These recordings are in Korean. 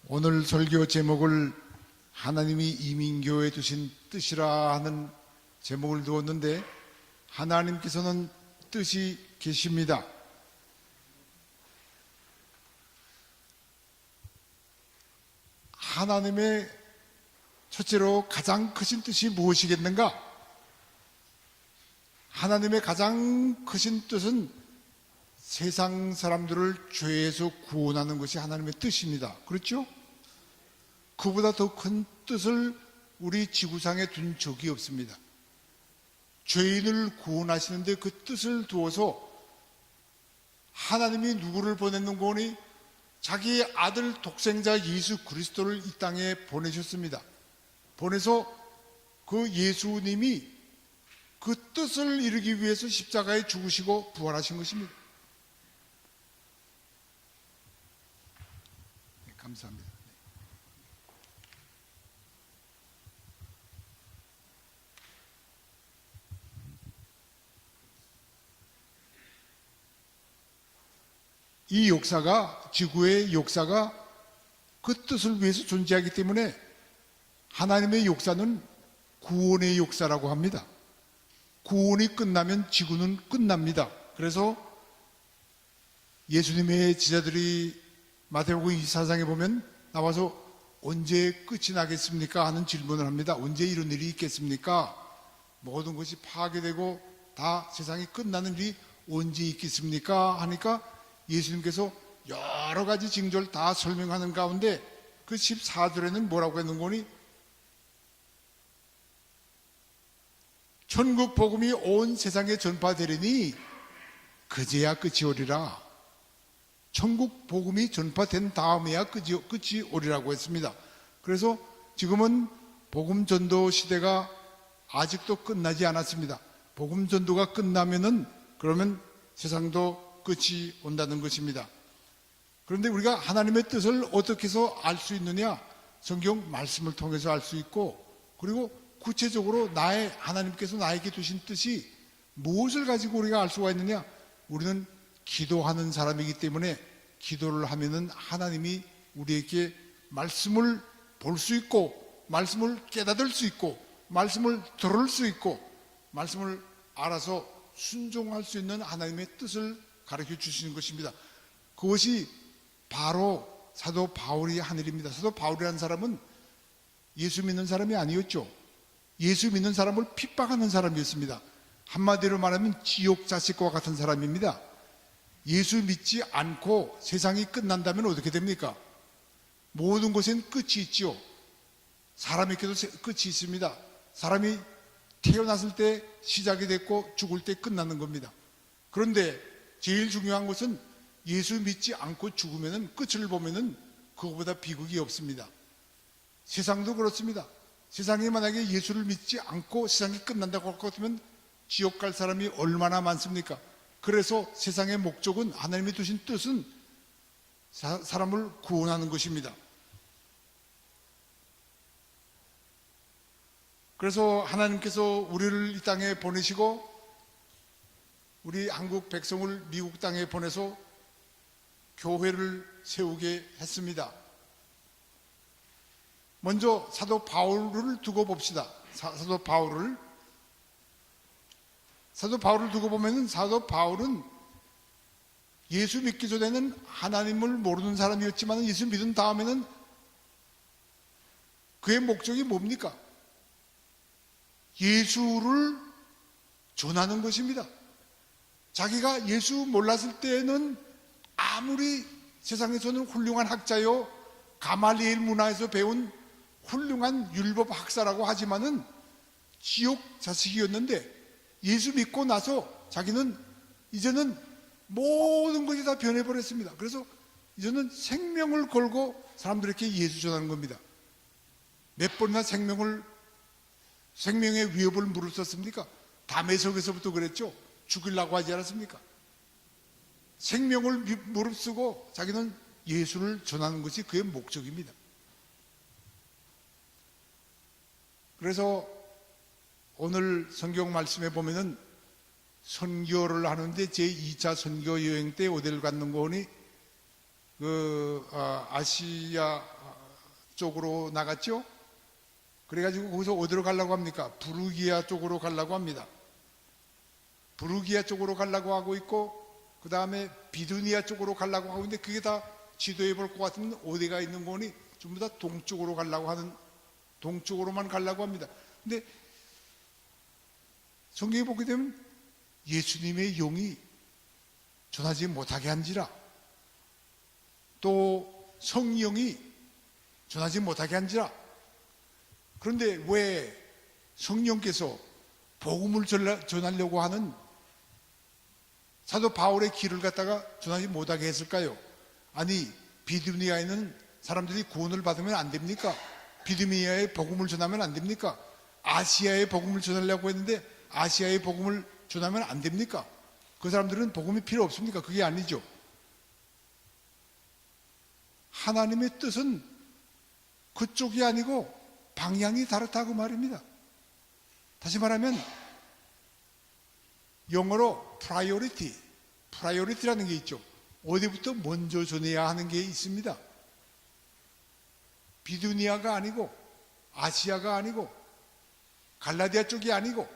오늘 설교 제목을 하나님이 이민교에 두신 뜻이라 하는 제목을 두었는데, 하나님께서는 뜻이 계십니다. 하나님의 첫째로 가장 크신 뜻이 무엇이겠는가? 하나님의 가장 크신 뜻은 세상 사람들을 죄에서 구원하는 것이 하나님의 뜻입니다. 그렇죠? 그보다 더 큰 뜻을 우리 지구상에 둔 적이 없습니다. 죄인을 구원하시는데 그 뜻을 두어서 하나님이 누구를 보냈는 거니? 자기의 아들 독생자 예수 그리스도를 이 땅에 보내셨습니다. 보내서 그 예수님이 그 뜻을 이루기 위해서 십자가에 죽으시고 부활하신 것입니다. 네, 감사합니다. 이 역사가, 지구의 역사가 그 뜻을 위해서 존재하기 때문에 하나님의 역사는 구원의 역사라고 합니다. 구원이 끝나면 지구는 끝납니다. 그래서 예수님의 제자들이 마태복음 24장에 보면 나와서 언제 끝이 나겠습니까? 하는 질문을 합니다. 언제 이런 일이 있겠습니까? 모든 것이 파괴되고 다 세상이 끝나는 일이 언제 있겠습니까? 하니까 예수님께서 여러 가지 징조를 다 설명하는 가운데 그 14절에는 뭐라고 했는 거니? 천국 복음이 온 세상에 전파되리니 그제야 끝이 오리라. 천국 복음이 전파된 다음에야 끝이 오리라고 했습니다. 그래서 지금은 복음 전도 시대가 아직도 끝나지 않았습니다. 복음 전도가 끝나면은 그러면 세상도 끝이 온다는 것입니다. 그런데 우리가 하나님의 뜻을 어떻게 해서 알 수 있느냐? 성경 말씀을 통해서 알 수 있고, 그리고 구체적으로 하나님께서 나에게 주신 뜻이 무엇을 가지고 우리가 알 수가 있느냐? 우리는 기도하는 사람이기 때문에 기도를 하면은 하나님이 우리에게 말씀을 볼 수 있고, 말씀을 깨닫을 수 있고, 말씀을 들을 수 있고, 말씀을 알아서 순종할 수 있는 하나님의 뜻을 가르쳐 주시는 것입니다. 그것이 바로 사도 바울이 한 일입니다. 사도 바울이라는 사람은 예수 믿는 사람이 아니었죠. 예수 믿는 사람을 핍박하는 사람이었습니다. 한마디로 말하면 지옥 자식과 같은 사람입니다. 예수 믿지 않고 세상이 끝난다면 어떻게 됩니까? 모든 것엔 끝이 있죠. 사람에게도 끝이 있습니다. 사람이 태어났을 때 시작이 됐고 죽을 때 끝나는 겁니다. 그런데 제일 중요한 것은 예수 믿지 않고 죽으면은 끝을 보면은 그거보다 비극이 없습니다. 세상도 그렇습니다. 세상에 만약에 예수를 믿지 않고 세상이 끝난다고 할 것 같으면 지옥 갈 사람이 얼마나 많습니까? 그래서 세상의 목적은, 하나님이 두신 뜻은 사람을 구원하는 것입니다. 그래서 하나님께서 우리를 이 땅에 보내시고 우리 한국 백성을 미국 땅에 보내서 교회를 세우게 했습니다. 먼저 사도 바울을 두고 봅시다. 사도 바울을 두고 보면은 사도 바울은 예수 믿기 전에는 하나님을 모르는 사람이었지만 예수 믿은 다음에는 그의 목적이 뭡니까? 예수를 전하는 것입니다. 자기가 예수 몰랐을 때는 아무리 세상에서는 훌륭한 학자요, 가말리엘 문화에서 배운 훌륭한 율법 학사라고 하지만은 지옥 자식이었는데, 예수 믿고 나서 자기는 이제는 모든 것이 다 변해버렸습니다. 그래서 이제는 생명을 걸고 사람들에게 예수 전하는 겁니다. 몇 번이나 생명의 위협을 무릅썼습니까? 다메섹에서부터 그랬죠. 죽이려고 하지 않았습니까? 생명을 무릅쓰고 자기는 예수를 전하는 것이 그의 목적입니다. 그래서 오늘 성경 말씀에 보면은 선교를 하는데 제2차 선교 여행 때 어디를 갔는 거니? 아시아 쪽으로 나갔죠. 그래가지고 거기서 어디로 가려고 합니까? 부르기아 쪽으로 가려고 합니다. 부르기아 쪽으로 가려고 하고 있고, 그 다음에 비두니아 쪽으로 가려고 하고 있는데, 그게 다 지도에 볼 것 같으면 어디가 있는 거니? 전부 다 동쪽으로 가려고 하는, 동쪽으로만 가려고 합니다. 근데 성경에 보게 되면 예수님의 영이 전하지 못하게 한지라, 또 성령이 전하지 못하게 한지라. 그런데 왜 성령께서 복음을 전하려고 하는 사도 바울의 길을 갖다가 전하지 못하게 했을까요? 아니, 비두니아에 있는 사람들이 구원을 받으면 안 됩니까? 비두니아에 복음을 전하면 안 됩니까? 아시아에 복음을 전하려고 했는데 아시아에 복음을 전하면 안 됩니까? 그 사람들은 복음이 필요 없습니까? 그게 아니죠. 하나님의 뜻은 그쪽이 아니고 방향이 다르다고 말입니다. 다시 말하면 영어로 프라이어리티라는 게 있죠. 어디부터 먼저 전해야 하는 게 있습니다. 비두니아가 아니고 아시아가 아니고 갈라디아 쪽이 아니고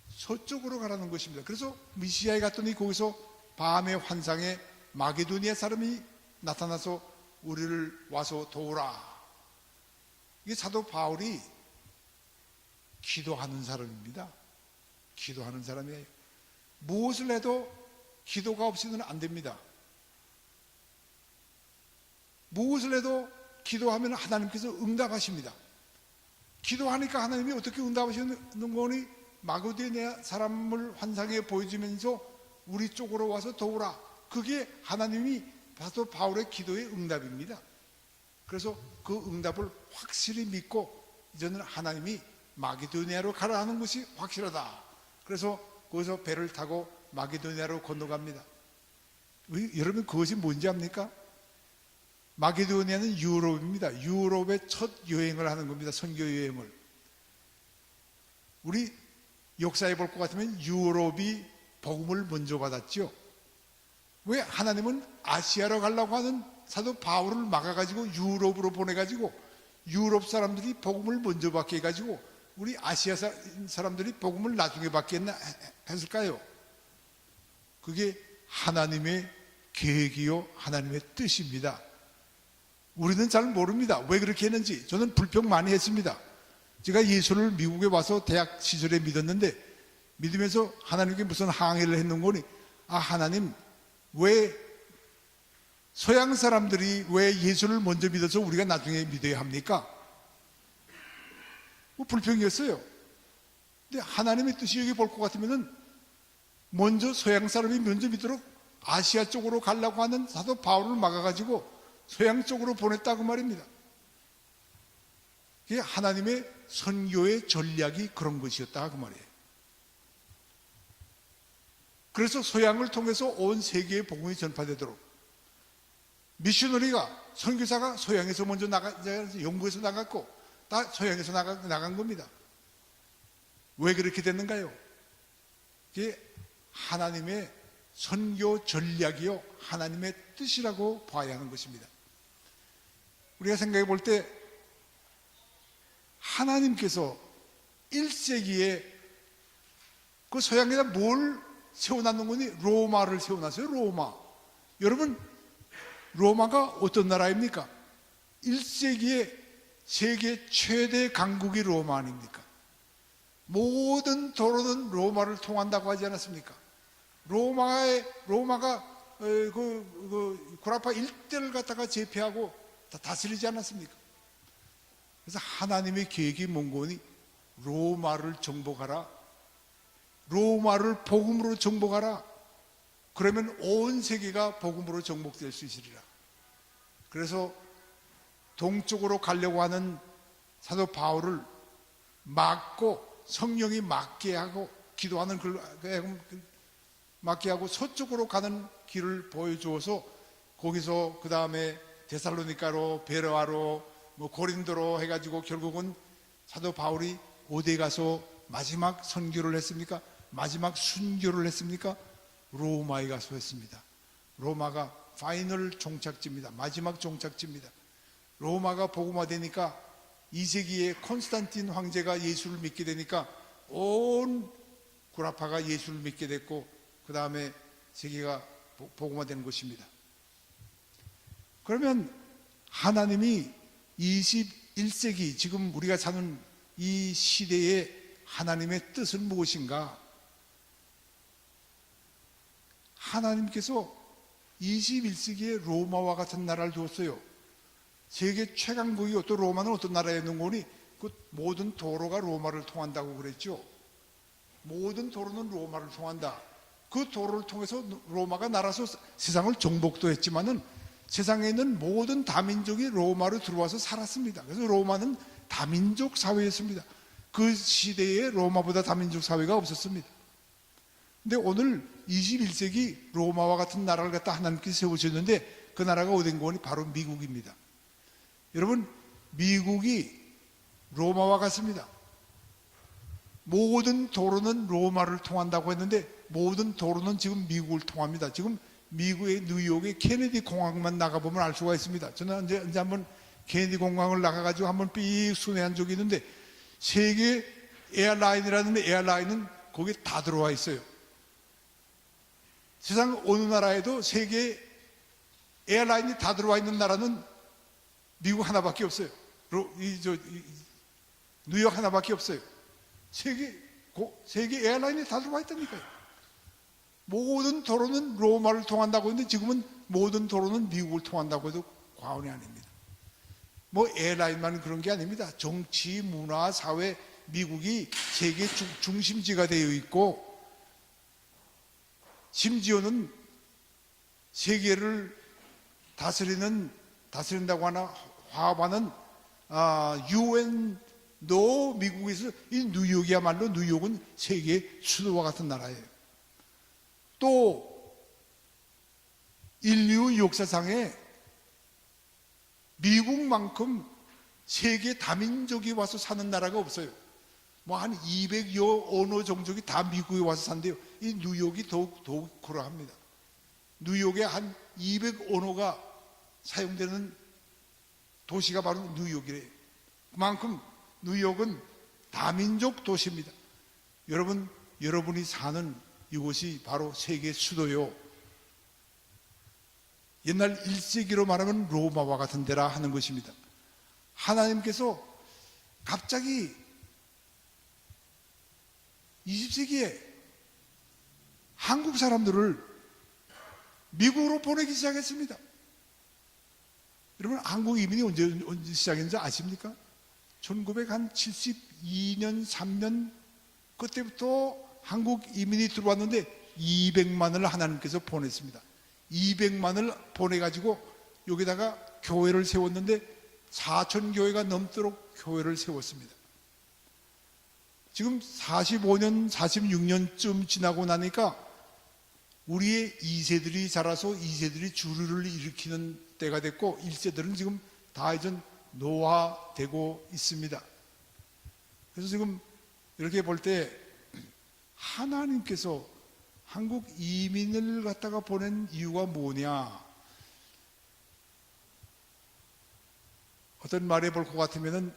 서쪽으로 가라는 것입니다. 그래서 미시아에 갔더니 거기서 밤의 환상에 마게도니아 사람이 나타나서 우리를 와서 도우라. 이게 사도 바울이 기도하는 사람입니다. 기도하는 사람이에요. 무엇을 해도 기도가 없이는 안 됩니다. 무엇을 해도 기도하면 하나님께서 응답하십니다. 기도하니까 하나님이 어떻게 응답하시는 거니? 마게도니아 사람을 환상에 보여주면서 우리 쪽으로 와서 도우라. 그게 하나님이 사도 바울의 기도의 응답입니다. 그래서 그 응답을 확실히 믿고 이제는 하나님이 마게도니아로 가라 하는 것이 확실하다. 그래서 거기서 배를 타고 마게도니아로 건너갑니다. 여러분 그것이 뭔지 압니까? 마게도니아는 유럽입니다. 유럽의 첫 여행을 하는 겁니다. 선교 여행을. 우리 역사에 볼 것 같으면 유럽이 복음을 먼저 받았죠. 왜 하나님은 아시아로 가려고 하는 사도 바울을 막아가지고 유럽으로 보내가지고 유럽 사람들이 복음을 먼저 받게 해가지고 우리 아시아 사람들이 복음을 나중에 받게 했을까요? 그게 하나님의 계획이요 하나님의 뜻입니다. 우리는 잘 모릅니다. 왜 그렇게 했는지. 저는 불평 많이 했습니다. 제가 예수를 미국에 와서 대학 시절에 믿었는데 믿으면서 하나님께 무슨 항의를 했는 거니? 아, 하나님 왜 서양 사람들이 왜 예수를 먼저 믿어서 우리가 나중에 믿어야 합니까? 뭐 불평이었어요. 근데 하나님의 뜻이 여기 볼 것 같으면은 먼저 서양 사람이 먼저 믿도록 아시아 쪽으로 가려고 하는 사도 바울을 막아가지고 서양 쪽으로 보냈다고 말입니다. 그게 하나님의 선교의 전략이 그런 것이었다 그 말이에요. 그래서 서양을 통해서 온 세계에 복음이 전파되도록 미셔너리가 선교사가 서양에서 먼저 영국에서 나갔고 다 서양에서 나간 겁니다. 왜 그렇게 됐는가요? 그게 하나님의 선교 전략이요 하나님의 뜻이라고 봐야 하는 것입니다. 우리가 생각해 볼 때 하나님께서 1세기에 그 서양에다 뭘 세워놨는 거니? 로마를 세워놨어요. 로마. 여러분 로마가 어떤 나라입니까? 1세기에 세계 최대 강국이 로마 아닙니까? 모든 도로는 로마를 통한다고 하지 않았습니까? 로마가 구라파 일대를 갖다가 제패하고 다 다스리지 않았습니까? 그래서 하나님의 계획이 뭔거니? 로마를 정복하라. 로마를 복음으로 정복하라. 그러면 온 세계가 복음으로 정복될 수 있으리라. 그래서 동쪽으로 가려고 하는 사도 바울을 막고 성령이 막게 하고 기도하는 막게 하고 서쪽으로 가는 길을 보여주어서 거기서 그 다음에 데살로니가로 베레아로 고린도로 해가지고 결국은 사도 바울이 어디에 가서 마지막 선교를 했습니까? 마지막 순교를 했습니까? 로마에 가서 했습니다. 로마가 파이널 종착지입니다. 마지막 종착지입니다. 로마가 복음화되니까 2세기에 콘스탄틴 황제가 예수를 믿게 되니까 온 구라파가 예수를 믿게 됐고 그 다음에 세계가 복음화되는 것입니다. 그러면 하나님이 21세기 지금 우리가 사는 이 시대에 하나님의 뜻은 무엇인가? 하나님께서 21세기에 로마와 같은 나라를 두었어요. 세계 최강국이 또 로마는 어떤 나라에 있는 거니? 그 모든 도로가 로마를 통한다고 그랬죠. 모든 도로는 로마를 통한다. 그 도로를 통해서 로마가 날아서 세상을 정복도 했지만은 세상에 있는 모든 다민족이 로마로 들어와서 살았습니다. 그래서 로마는 다민족 사회였습니다. 그 시대에 로마보다 다민족 사회가 없었습니다. 근데 오늘 21세기 로마와 같은 나라를 갖다 하나님께서 세우셨는데 그 나라가 어딘 거니? 바로 미국입니다. 여러분, 미국이 로마와 같습니다. 모든 도로는 로마를 통한다고 했는데 모든 도로는 지금 미국을 통합니다. 지금 미국의 뉴욕의 케네디 공항만 나가보면 알 수가 있습니다. 저는 이제 한번 케네디 공항을 나가가지고 한번 삑 순회한 적이 있는데 세계 에어라인이라는 에어라인은 거기에 다 들어와 있어요. 세상 어느 나라에도 세계 에어라인이 다 들어와 있는 나라는 미국 하나밖에 없어요. 뉴욕 하나밖에 없어요. 세계 에어라인이 다 들어와 있다니까요. 모든 도로는 로마를 통한다고 했는데 지금은 모든 도로는 미국을 통한다고 해도 과언이 아닙니다. 뭐 에어라인만 그런 게 아닙니다. 정치, 문화, 사회, 미국이 세계 중심지가 되어 있고 심지어는 세계를 다스린다고 하나 화합하는 UN도 미국에서 이 뉴욕이야말로 뉴욕은 세계 수도와 같은 나라예요. 또 인류 역사상에 미국만큼 세계 다민족이 와서 사는 나라가 없어요. 뭐 한 200여 어느 종족이 다 미국에 와서 산대요. 이 뉴욕이 더욱 그러합니다. 뉴욕에 한 200 언어가 사용되는 도시가 바로 뉴욕이래요. 그만큼 뉴욕은 다민족 도시입니다. 여러분이 사는 이곳이 바로 세계 수도요. 옛날 1세기로 말하면 로마와 같은 데라 하는 것입니다. 하나님께서 갑자기 20세기에 한국 사람들을 미국으로 보내기 시작했습니다. 여러분, 한국 이민이 언제 시작했는지 아십니까? 1972년, 3년 그때부터 한국 이민이 들어왔는데 200만을 하나님께서 보냈습니다. 200만을 보내가지고 여기다가 교회를 세웠는데 4천 교회가 넘도록 교회를 세웠습니다. 지금 45년, 46년쯤 지나고 나니까 우리의 2세들이 자라서 2세들이 주류를 일으키는 때가 됐고 1세들은 지금 다 이제 노화되고 있습니다. 그래서 지금 이렇게 볼 때 하나님께서 한국 이민을 갖다가 보낸 이유가 뭐냐? 어떤 말해 볼 것 같으면은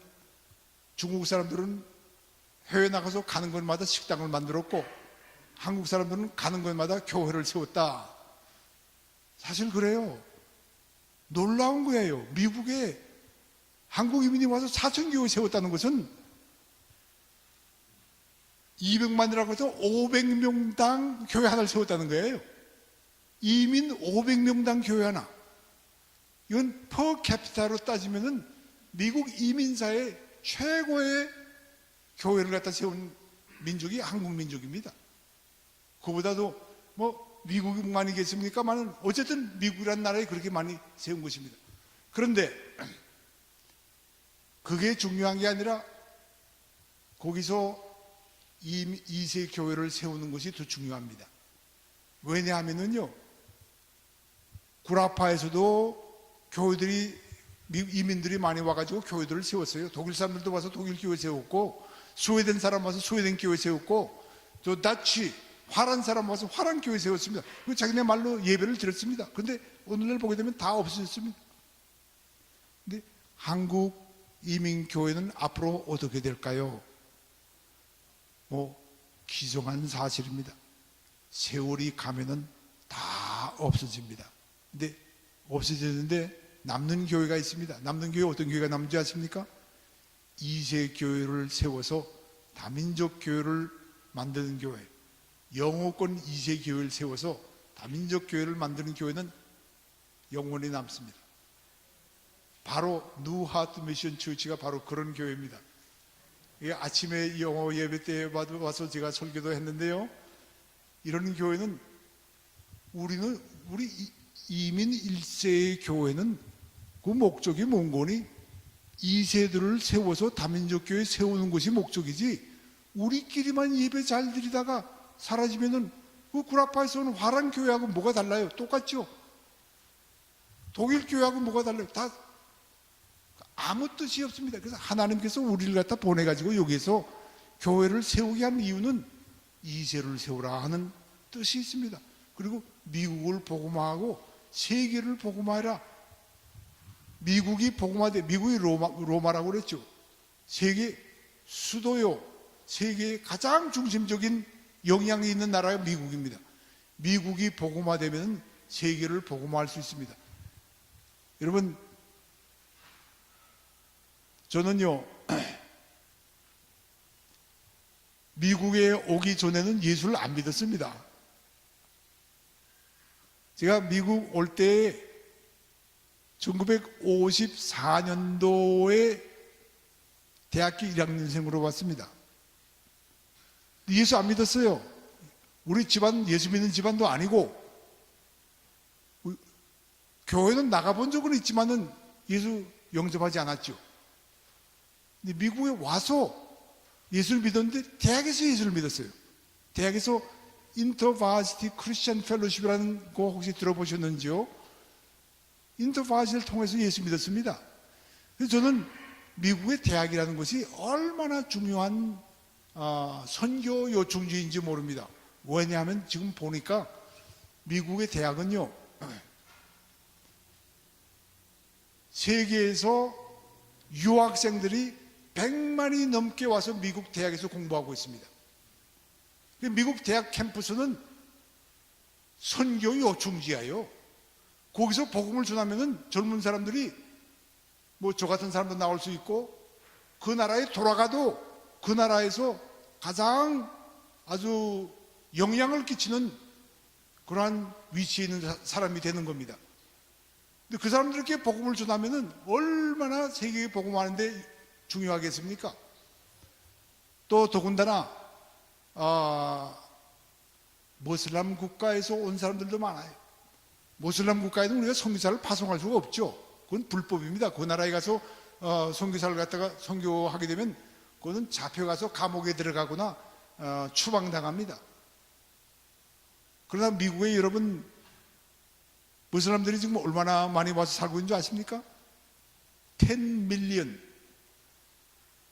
중국 사람들은 해외 나가서 가는 곳마다 식당을 만들었고 한국 사람들은 가는 곳마다 교회를 세웠다. 사실 그래요. 놀라운 거예요. 미국에 한국 이민이 와서 4천 교회 세웠다는 것은 200만이라고 해서 500명당 교회 하나를 세웠다는 거예요. 이민 500명당 교회 하나. 이건 퍼 캐피타로 따지면은 미국 이민사의 최고의 교회를 갖다 세운 민족이 한국 민족입니다. 그보다도 뭐 미국만이겠습니까만은 어쨌든 미국이라는 나라에 그렇게 많이 세운 것입니다. 그런데 그게 중요한 게 아니라 거기서 2세 교회를 세우는 것이 더 중요합니다. 왜냐하면은요, 구라파에서도 교회들이 이민들이 많이 와가지고 교회들을 세웠어요. 독일 사람들도 와서 독일 교회 세웠고, 스웨덴 사람 와서 스웨덴 교회 세웠고, 또 다치 화란 사람 와서 화란 교회 세웠습니다. 자기네 말로 예배를 드렸습니다. 그런데 오늘날 보게 되면 다 없어졌습니다. 근데 한국 이민교회는 앞으로 어떻게 될까요? 기정한 사실입니다. 세월이 가면은 다 없어집니다. 근데 없어지는데 남는 교회가 있습니다. 남는 교회, 어떤 교회가 남지 않습니까? 이세 교회를 세워서 다민족 교회를 만드는 교회, 영어권 이세 교회를 세워서 다민족 교회를 만드는 교회는 영원히 남습니다. 바로 뉴 하트 미션 처치가 바로 그런 교회입니다. 아침에 영어 예배 때 와서 제가 설교도 했는데요, 이런 교회는 우리 이민 1세의 교회는 그 목적이 뭔 거니? 2세들을 세워서 다민족 교회 세우는 것이 목적이지, 우리끼리만 예배 잘 드리다가 사라지면은 그 구라파에서 오는 화란 교회하고 뭐가 달라요? 똑같죠? 독일 교회하고 뭐가 달라요? 다 아무 뜻이 없습니다. 그래서 하나님께서 우리를 갖다 보내가지고 여기에서 교회를 세우게 한 이유는 2세를 세우라 하는 뜻이 있습니다. 그리고 미국을 복음화하고 세계를 복음화해라. 미국이 복음화돼, 미국이 로마라고 그랬죠. 세계 수도요, 세계의 가장 중심적인 영향이 있는 나라가 미국입니다. 미국이 복음화되면 세계를 복음화할 수 있습니다. 여러분, 저는요, 미국에 오기 전에는 예수를 안 믿었습니다. 제가 미국 올 때 1954년도에 대학교 1학년생으로 왔습니다. 예수 안 믿었어요. 우리 집안 예수 믿는 집안도 아니고, 교회는 나가본 적은 있지만은 예수 영접하지 않았죠. 근데 미국에 와서 예수를 믿었는데 대학에서 예수를 믿었어요. 대학에서 인터바시티 크리스천 펠로십이라는 거 혹시 들어보셨는지요? 인터바시티를 통해서 예수 믿었습니다. 그래서 저는 미국의 대학이라는 것이 얼마나 중요한 선교 요충지인지 모릅니다. 왜냐하면 지금 보니까 미국의 대학은요, 세계에서 유학생들이 100만이 넘게 와서 미국 대학에서 공부하고 있습니다. 미국 대학 캠퍼스는 선교 요충지예요. 거기서 복음을 전하면은 젊은 사람들이 뭐 저 같은 사람도 나올 수 있고, 그 나라에 돌아가도 그 나라에서 가장 아주 영향을 끼치는 그러한 위치에 있는 사람이 되는 겁니다. 근데 그 사람들에게 복음을 전하면은 얼마나 세계에 복음하는데 중요하겠습니까? 또 더군다나 모슬람 국가에서 온 사람들도 많아요. 모슬람 국가에는 우리가 선교사를 파송할 수가 없죠. 그건 불법입니다. 그 나라에 가서 선교사를 갖다가 선교하게 되면 그거는 잡혀가서 감옥에 들어가거나 추방당합니다. 그러나 미국에 여러분, 무슬람들이 지금 얼마나 많이 와서 살고 있는 줄 아십니까? 10 밀리언,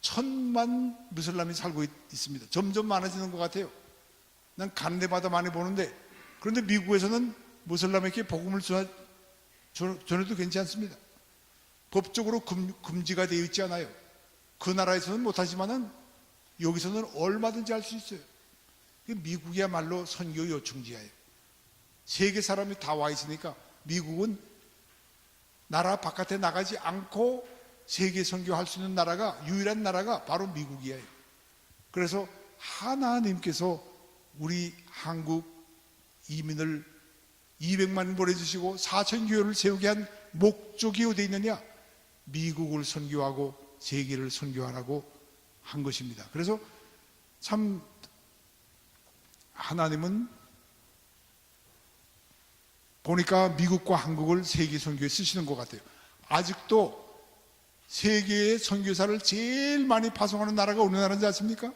1000만 무슬람이 살고 있습니다. 점점 많아지는 것 같아요. 난 가는 데마다 많이 보는데, 그런데 미국에서는 무슬람에게 복음을 전해도 괜찮습니다. 법적으로 금지가 되어 있지 않아요. 그 나라에서는 못하지만은 여기서는 얼마든지 할 수 있어요. 미국이야말로 선교 요충지예요. 세계 사람이 다 와 있으니까 미국은 나라 바깥에 나가지 않고 세계 선교할 수 있는 나라가, 유일한 나라가 바로 미국이에요. 그래서 하나님께서 우리 한국 이민을 200만 보내주시고 4천 교회를 세우게 한 목적이 어디 있느냐? 미국을 선교하고 세계를 선교하라고 한 것입니다. 그래서 참 하나님은 보니까 미국과 한국을 세계 선교에 쓰시는 것 같아요. 아직도 세계의 선교사를 제일 많이 파송하는 나라가 어느 나라인지 아십니까?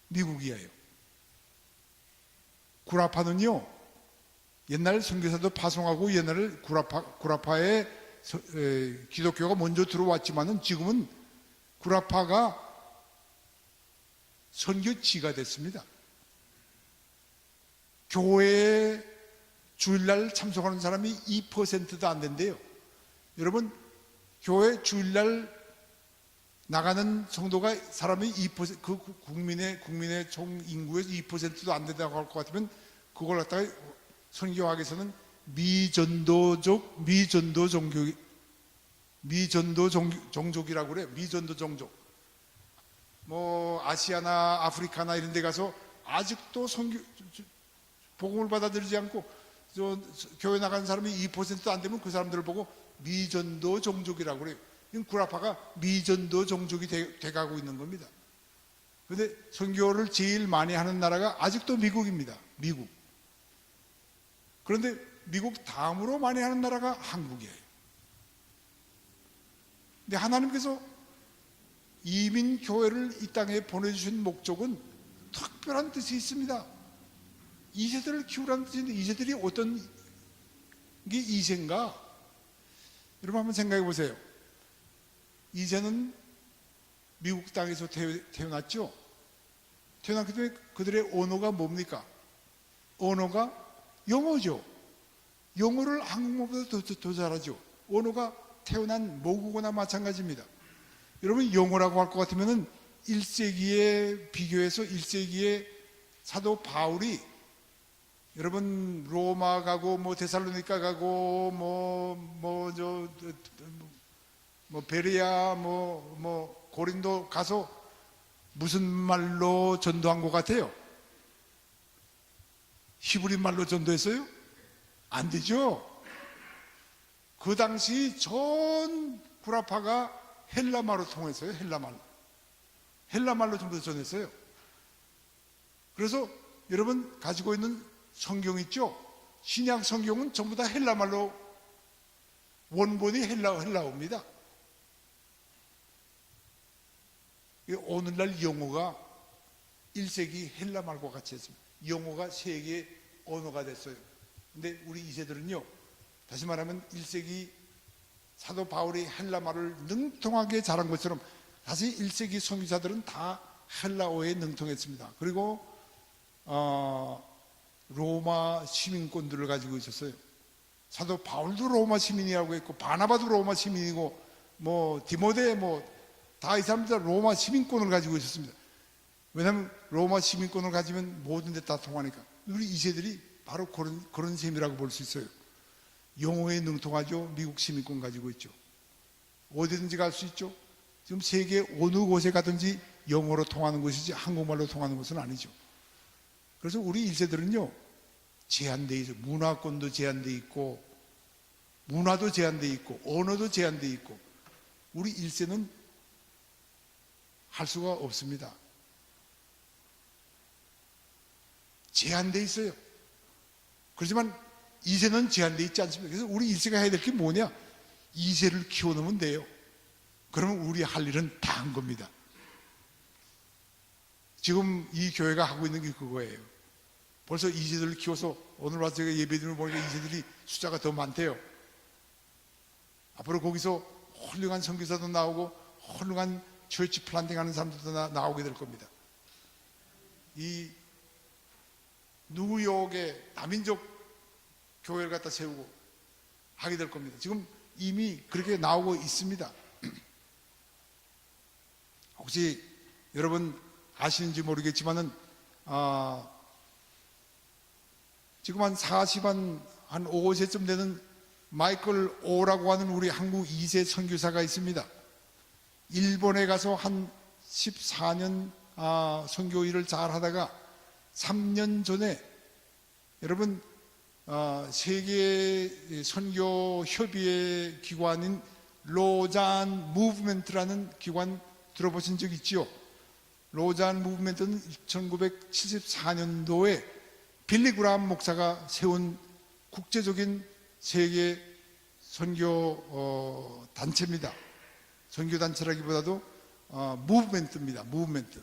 미국이에요. 구라파는요, 옛날 선교사도 파송하고 옛날에 구라파에 기독교가 먼저 들어왔지만은 지금은 구라파가 선교지가 됐습니다. 교회에 주일날 참석하는 사람이 2%도 안 된대요. 여러분, 교회 주일날 나가는 성도가 사람이 2%, 그 국민의 총 인구의 2%도 안 된다고 할 것 같으면 그걸 갖다가 선교학에서는 미전도 종족이라고 그래요. 미전도 종족. 뭐 아시아나 아프리카나 이런 데 가서 아직도 복음을 받아들이지 않고 교회 나가는 사람이 2%도 안 되면 그 사람들을 보고 미전도 종족이라고 그래요. 구라파가 미전도 종족이 돼가고 있는 겁니다. 그런데 선교를 제일 많이 하는 나라가 아직도 미국입니다. 미국. 그런데 미국 다음으로 많이 하는 나라가 한국이에요. 근데 하나님께서 이민 교회를 이 땅에 보내주신 목적은 특별한 뜻이 있습니다. 2세들을 키우라는 뜻인데 2세들이 어떤 게 2세인가? 여러분 한번 생각해 보세요. 2세는 미국 땅에서 태어났죠. 태어났기 때문에 그들의 언어가 뭡니까? 언어가 영어죠. 영어를 한국말보다 더 잘하죠. 언어가 태어난 모국어나 마찬가지입니다. 여러분 영어라고 할 것 같으면 1세기에 비교해서 1세기에 사도 바울이 여러분 로마 가고 뭐 데살로니가 가고 베레아 고린도 가서 무슨 말로 전도한 것 같아요? 히브리 말로 전도했어요? 안 되죠. 그 당시 전 구라파가 헬라말로 통했어요. 헬라말로 전부 다 전했어요. 그래서 여러분 가지고 있는 성경 있죠? 신약 성경은 전부 다 헬라말로 원본이 헬라어입니다. 오늘날 영어가 1세기 헬라말과 같이 했습니다. 영어가 세계 언어가 됐어요. 근데 우리 2세들은요, 다시 말하면 1세기 사도 바울이 헬라말을 능통하게 잘한 것처럼 다시 1세기 선교사들은 다 헬라어에 능통했습니다. 그리고 로마 시민권들을 가지고 있었어요. 사도 바울도 로마 시민이라고 했고 바나바도 로마 시민이고 디모데 다 이 사람들 로마 시민권을 가지고 있었습니다. 왜냐하면 로마 시민권을 가지면 모든 데 다 통하니까. 우리 2세들이 바로 그런 셈이라고 볼 수 있어요. 영어에 능통하죠. 미국 시민권 가지고 있죠. 어디든지 갈 수 있죠. 지금 세계 어느 곳에 가든지 영어로 통하는 것이지 한국말로 통하는 것은 아니죠. 그래서 우리 1세들은요 제한되어 있어요. 문화권도 제한되어 있고 문화도 제한되어 있고 언어도 제한되어 있고 우리 1세는 할 수가 없습니다. 제한되어 있어요. 그렇지만 2세는 제한되어 있지 않습니다. 그래서 우리 1세가 해야 될 게 뭐냐? 2세를 키워놓으면 돼요. 그러면 우리 할 일은 다 한 겁니다. 지금 이 교회가 하고 있는 게 그거예요. 벌써 2세들을 키워서 오늘 와서 제가 예배드리는 보니까 2세들이 숫자가 더 많대요. 앞으로 거기서 훌륭한 선교사도 나오고 훌륭한 처치 플란팅 하는 사람들도 나오게 될 겁니다. 이 뉴욕의 다민족 교회를 갖다 세우고 하게 될 겁니다. 지금 이미 그렇게 나오고 있습니다. 혹시 여러분 아시는지 모르겠지만은 지금 한 5세쯤 되는 마이클 오라고 하는 우리 한국 2세 선교사가 있습니다. 일본에 가서 한 14년 선교 일을 잘 하다가 3년 전에 여러분 세계 선교 협의회 기관인 로잔 무브멘트라는 기관 들어보신 적 있지요? 로잔 무브멘트는 1974년도에 빌리 그라함 목사가 세운 국제적인 세계 선교 단체입니다. 선교 단체라기보다도 무브멘트입니다. 무브멘트.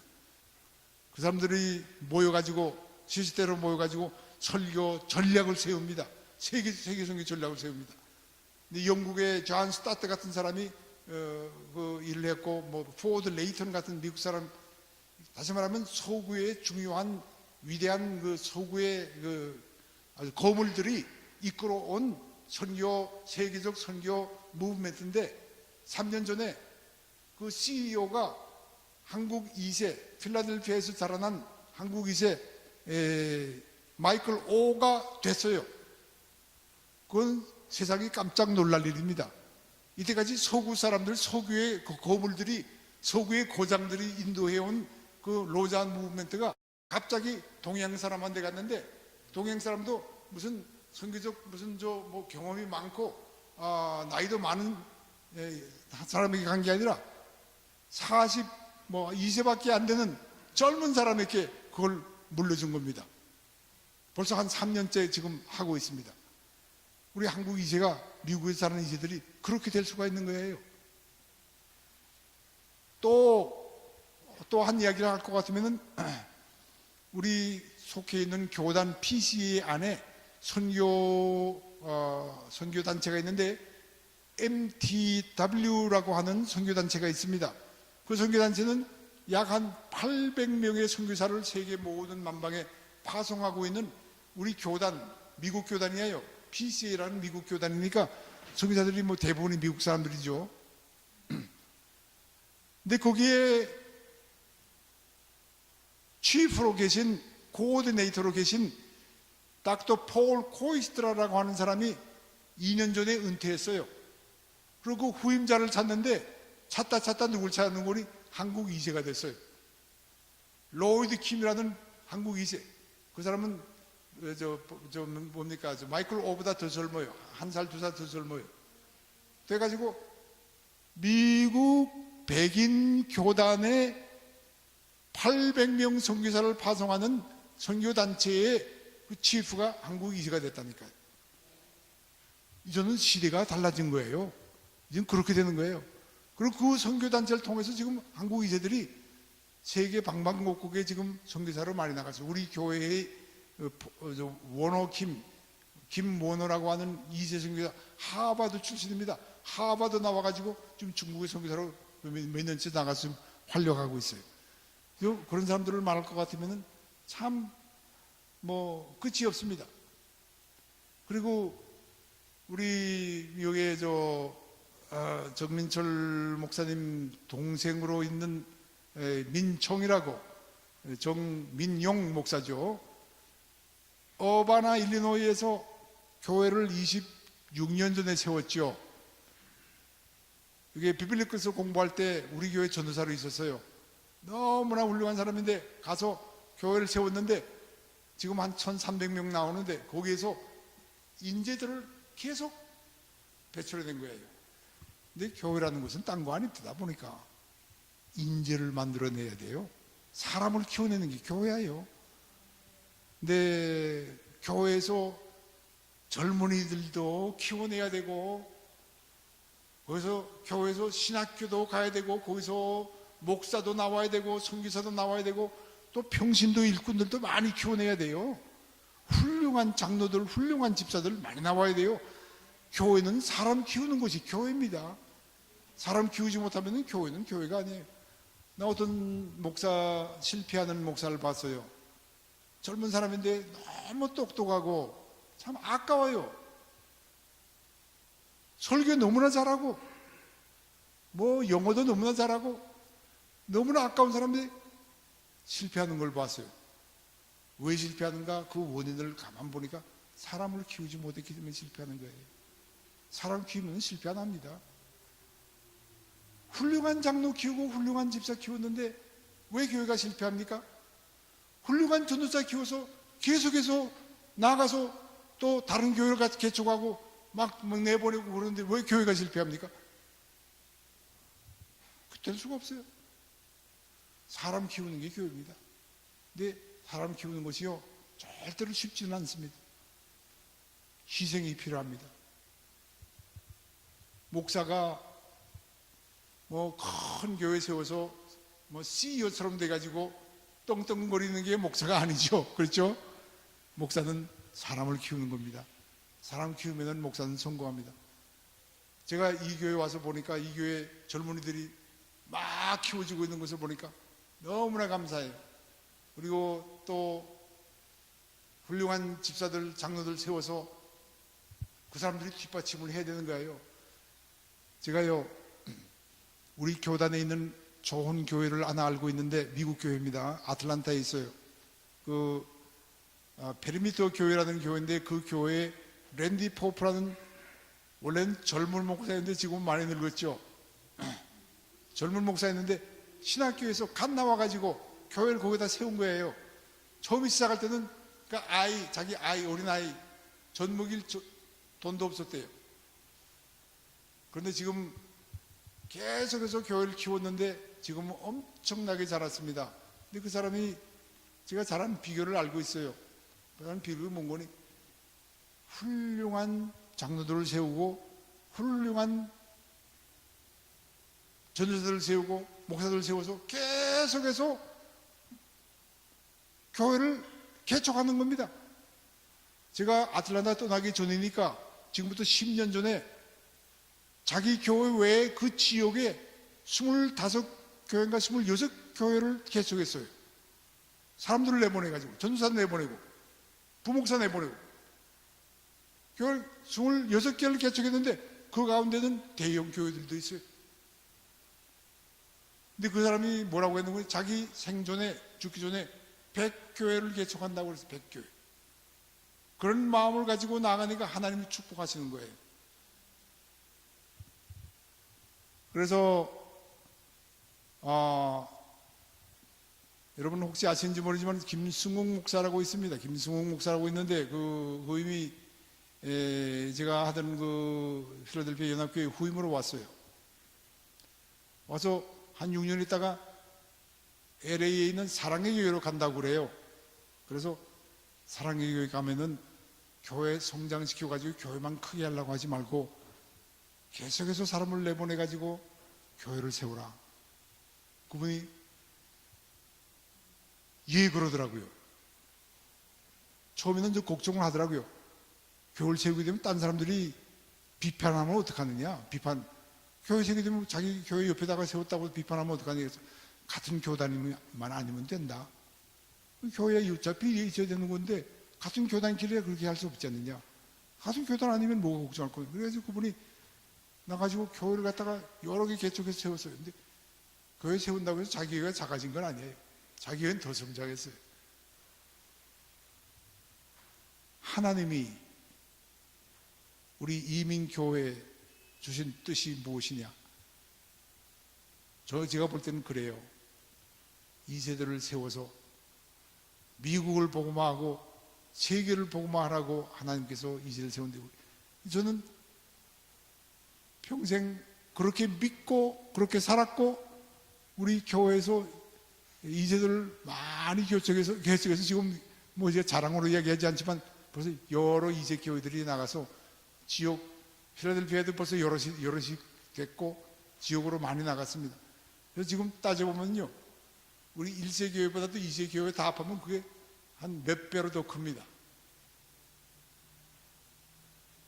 그 사람들이 모여가지고 시시대로 모여가지고 설교 전략을 세웁니다. 세계 선교 전략을 세웁니다. 근데 영국의 존 스타트 같은 사람이 그 일을 했고 포드 레이턴 같은 미국 사람, 다시 말하면 서구의 중요한 위대한 그 서구의 아주 거물들이 이끌어온 선교 세계적 선교 무브멘트인데 3년 전에 그 CEO가 한국 2세, 필라델피아에서 자라난 한국 2세 마이클 오가 됐어요. 그건 세상이 깜짝 놀랄 일입니다. 이때까지 서구 사람들, 서구의 거물들이, 서구의 고장들이 인도해온 그 로잔 무브먼트가 갑자기 동양 사람한테 갔는데, 동양 사람도 무슨 선교적 무슨 뭐 경험이 많고 나이도 많은 사람에게 간 게 아니라 42세밖에 안 되는 젊은 사람에게 그걸 물려준 겁니다. 벌써 한 3년째 지금 하고 있습니다. 우리 한국 2세가 미국에 사는 2세들이 그렇게 될 수가 있는 거예요. 또 한 이야기를 할 것 같으면은, 우리 속해 있는 교단 PCA 안에 선교단체가 있는데, MTW라고 하는 선교단체가 있습니다. 그 선교단체는 약 한 800명의 선교사를 세계 모든 만방에 파송하고 있는 우리 교단, 미국 교단이에요. PCA라는 미국 교단이니까 선교사들이 뭐 대부분이 미국 사람들이죠. 근데 거기에 치프로 계신, 코오디네이터로 계신 닥터 폴 코이스트라라고 하는 사람이 2년 전에 은퇴했어요. 그리고 후임자를 찾는데 찾다 누굴 찾는 거니 한국 2세가 됐어요. 로이드 킴이라는 한국 2세. 그 사람은 뭡니까? 마이클 오보다 더 젊어요. 1살, 2살 더 젊어요. 돼가지고 미국 백인 교단에 800명 선교사를 파송하는 선교단체의 그 치프가 한국 2세가 됐다니까요. 이제는 시대가 달라진 거예요. 이제는 그렇게 되는 거예요. 그리고 그 선교단체를 통해서 지금 한국 2세들이 세계 방방곡곡에 지금 선교사로 많이 나갔어요. 우리 교회의 원호 김원호라고 하는 2세 선교사, 하버드 출신입니다. 하버드 나와가지고 지금 중국의 선교사로 몇 년째 나가서 활력하고 있어요. 그런 사람들을 말할 것 같으면 참 끝이 없습니다. 그리고 우리 미국의 정민철 목사님 동생으로 있는 민총이라고, 정민용 목사죠. 어바나 일리노이에서 교회를 26년 전에 세웠죠. 이게 비빌리컬스 공부할 때 우리 교회 전도사로 있었어요. 너무나 훌륭한 사람인데 가서 교회를 세웠는데 지금 한 1,300명 나오는데 거기에서 인재들을 계속 배출해낸 거예요. 근데 교회라는 것은 딴 거 아닙니다. 보니까 인재를 만들어내야 돼요. 사람을 키워내는 게 교회예요. 근데 교회에서 젊은이들도 키워내야 되고, 거기서 교회에서 신학교도 가야 되고, 거기서 목사도 나와야 되고, 선교사도 나와야 되고, 또 평신도 일꾼들도 많이 키워내야 돼요. 훌륭한 장로들, 훌륭한 집사들 많이 나와야 돼요. 교회는 사람 키우는 것이 교회입니다. 사람 키우지 못하면 교회는 교회가 아니에요. 나 어떤 목사, 실패하는 목사를 봤어요. 젊은 사람인데 너무 똑똑하고 참 아까워요. 설교 너무나 잘하고 영어도 너무나 잘하고 너무나 아까운 사람들이 실패하는 걸 봤어요. 왜 실패하는가? 그 원인을 가만 보니까 사람을 키우지 못했기 때문에 실패하는 거예요. 사람 키우면 실패 안 합니다. 훌륭한 장로 키우고 훌륭한 집사 키웠는데 왜 교회가 실패합니까? 훌륭한 전도사 키워서 계속해서 나가서 또 다른 교회를 개척하고 막 내보내고 그러는데 왜 교회가 실패합니까? 될 수가 없어요. 사람 키우는 게 교회입니다. 근데 사람 키우는 것이요, 절대로 쉽지는 않습니다. 희생이 필요합니다. 목사가 큰 교회 세워서 CEO처럼 돼가지고 떵떵거리는 게 목사가 아니죠. 그렇죠? 목사는 사람을 키우는 겁니다. 사람 키우면 목사는 성공합니다. 제가 이 교회 와서 보니까 이 교회 젊은이들이 막 키워지고 있는 것을 보니까 너무나 감사해요. 그리고 또 훌륭한 집사들, 장로들 세워서 그 사람들이 뒷받침을 해야 되는 거예요. 제가요, 우리 교단에 있는 좋은 교회를 하나 알고 있는데 미국 교회입니다. 아틀란타에 있어요. 페리미터 교회라는 교회인데 그 교회에 랜디 포프라는 원래는 젊은 목사였는데 지금 많이 늙었죠. 젊은 목사였는데 신학교에서 갓 나와가지고 교회를 거기다 세운 거예요. 처음 시작할 때는 그 자기 어린아이 젖 먹일 돈도 없었대요. 그런데 지금 계속해서 교회를 키웠는데 지금은 엄청나게 자랐습니다. 근데 그 사람이 제가 잘한 비결을 알고 있어요. 그런 비결이 뭔 거니? 훌륭한 장로들을 세우고 훌륭한 전도사들을 세우고 목사들을 세워서 계속해서 교회를 개척하는 겁니다. 제가 아틀란타 떠나기 전이니까 지금부터 10년 전에 자기 교회 외에 그 지역에 25교회인가 26교회를 개척했어요. 사람들을 내보내가지고 전도사 내보내고 부목사 내보내고 교회 26개를 개척했는데 그 가운데는 대형 교회들도 있어요. 근데 그 사람이 뭐라고 했는 거예요? 자기 생전에 죽기 전에 100교회를 개척한다고 그래서 100교회. 그런 마음을 가지고 나가니까 하나님이 축복하시는 거예요. 그래서 여러분 혹시 아시는지 모르지만 김승욱 목사라고 있습니다. 김승욱 목사라고 있는데 그 후임이 제가 하던 그 필라델피아 연합교회 후임으로 왔어요. 와서 한 6년 있다가 LA에 있는 사랑의 교회로 간다고 그래요. 그래서 사랑의 교회 가면은 교회 성장시켜가지고 교회만 크게 하려고 하지 말고 계속해서 사람을 내보내가지고 교회를 세우라. 그분이 예 그러더라고요. 처음에는 좀 걱정을 하더라고요. 교회를 세우게 되면 딴 사람들이 비판하면 어떡하느냐. 교회 세우게 되면 자기 교회 옆에다가 세웠다고 비판하면 어떡하느냐. 그래서 같은 교단만 아니면 된다. 교회에 어차피 있어야 되는 건데 같은 교단끼리 그렇게 할 수 없지 않느냐. 같은 교단 아니면 뭐가 걱정할 거예요. 그래서 그분이 나가지고 교회를 갖다가 여러 개 개척해서 세웠어요. 근데 교회 세운다고 해서 자기 교회가 작아진 건 아니에요. 자기 교회는 더 성장했어요. 하나님이 우리 이민교회에 주신 뜻이 무엇이냐? 제가 볼 때는 그래요. 2세대를 세워서 미국을 복음화하고 세계를 복음화하라고 하나님께서 2세대를 세운데 저는 평생 그렇게 믿고 그렇게 살았고 우리 교회에서 2세대를 많이 개척해서 지금 뭐 이제 자랑으로 이야기하지 않지만 벌써 여러 2세 교회들이 나가서 지역 필라델피아도 벌써 여럿이 됐고 지역으로 많이 나갔습니다. 그래서 지금 따져보면요 우리 1세 교회보다도 2세 교회 다 합하면 그게 한 몇 배로 더 큽니다.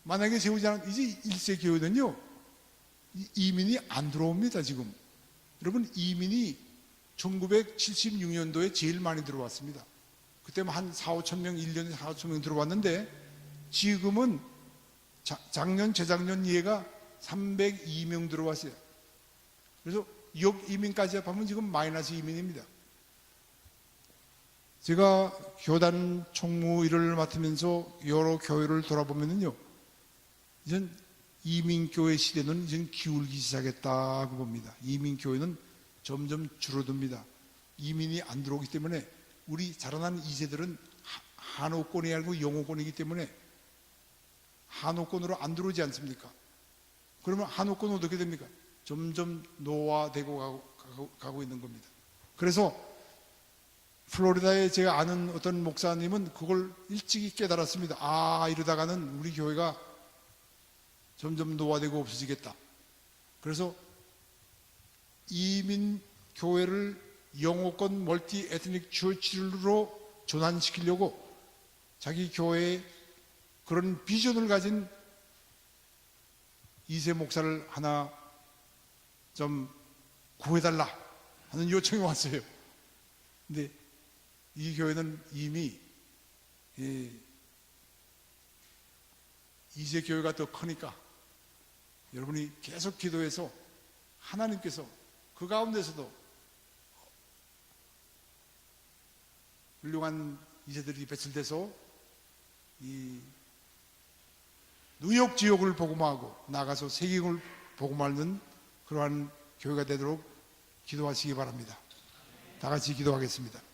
만약에 세우지 않으면 이제 1세 교회는요 이민이 안 들어옵니다. 지금 여러분 이민이 1976년도에 제일 많이 들어왔습니다. 그때만 한 4,5천 명 1년에 4,5천 명 들어왔는데 지금은 작년 재작년 얘가 302명 들어왔어요. 그래서 역이민까지 합하면 지금 마이너스 이민입니다. 제가 교단 총무 일을 맡으면서 여러 교회를 돌아보면요 이젠 이민교회 시대는 이제 기울기 시작했다고 봅니다. 이민교회는 점점 줄어듭니다. 이민이 안 들어오기 때문에 우리 자라난 2세들은 한옥권이 아니고 영어권이기 때문에 한옥권으로 안 들어오지 않습니까? 그러면 한옥권은 어떻게 됩니까? 점점 노화되고 가고 있는 겁니다. 그래서 플로리다에 제가 아는 어떤 목사님은 그걸 일찍이 깨달았습니다. 이러다가는 우리 교회가 점점 노화되고 없어지겠다. 그래서 이민 교회를 영어권 멀티 에트닉 처치로 전환시키려고 자기 교회에 그런 비전을 가진 2세 목사를 하나 좀 구해달라 하는 요청이 왔어요. 근데 이 교회는 이미 2세 교회가 더 크니까 여러분이 계속 기도해서 하나님께서 그 가운데서도 훌륭한 이세들이 배출돼서 이 뉴욕 지역을 복음하고 나가서 세계를 복음하는 그러한 교회가 되도록 기도하시기 바랍니다. 다 같이 기도하겠습니다.